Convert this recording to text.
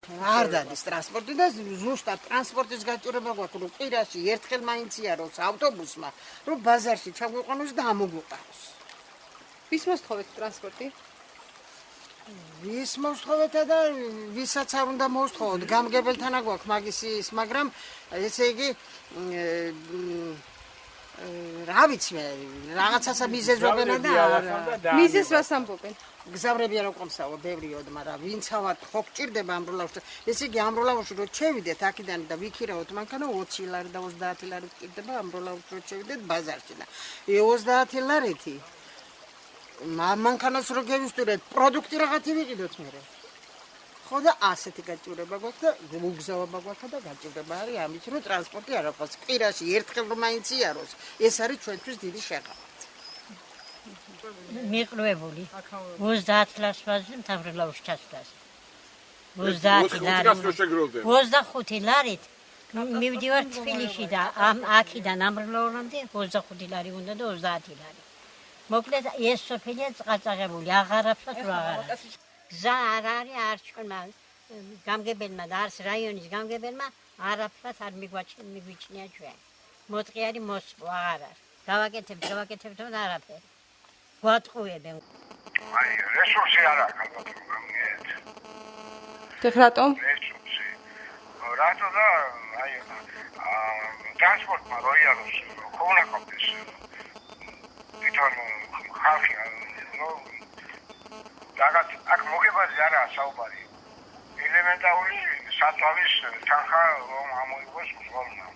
არ დადის ტრანსპორტი და ზუსტად ტრანსპორტის გაჭირება გვაქვს, რომ კვირაში ერთხელ მაინც იაროს ავტობუსმა, რომ ბაზარში ჩაგვიყვანოს და ამოგვიყაროს. ვის მოსთხოვეთ ტრანსპორტი? ვის მოსთხოვეთა და ვისაც არ უნდა მოსთხოვოთ, გამგებელთან აგვაქვს მაგის ის, მაგრამ ესე იგი რა ვიცი მე, რაღაცასა მიზეზობენ და მიზეზს რას ამბობენ? გზავრები არ ყომსაო, ბევრიოდ, მაგრამ ვინცავად ხო გჭირდება ამბროლავში. ესე იგი ამბროლავში რო ჩევიდეთ აქედან და ვიქირავთ მანქანა 20 ლარი და 30 ლარი გჭირდება ამბროლავში რო ჩევიდეთ ბაზარში და 30 ლარეთი მანქანას რო გევისტურეთ, პროდუქტი რაღაცი ვიყიდოთ მერე. ხო და ასეთი გაჭირება გვაქვს და მოგზაობა გვაქვს და გაჭირება არის ამით, რომ ტრანსპორტი არ აქვს. კვირაში ერთხელ რომ მაინც იაროს, ეს არის ჩვენთვის დიდი შეღავათი. მიყრუებული 30 ლარს ვაზრდი მთავრლაუს ჩასვლას 30 ლარი 25 ლარით მივდივარ თბილისში და აქედან ამბრლაურამდე 25 ლარი უნდა და 30 ლარი მოკლედ ეს სოფელია წაწაღებული აღარაფსა თუ აღარა გზა არ არის არ ჩვენმა გამგებელმა და არც რაიონის გამგებელმა არაფრად არ მიგვიჩნია ჩვენ მოტყიარი მოსპო აღარ არის გავაკეთებთ და არაფერი გვატყუებენ. აი, რესურსი არ აქვს ალბათ. და რატომ? რესურსი. რატო და აი ტრანსპორტმა როიალოს ხონა კომპლექს. თვითონ ხალხი ნუ რაღაც აქ მოგებაზე არა საუბარი. ელემენტარული საწავის თანხა რომ ამოიღოს მსვლელმა.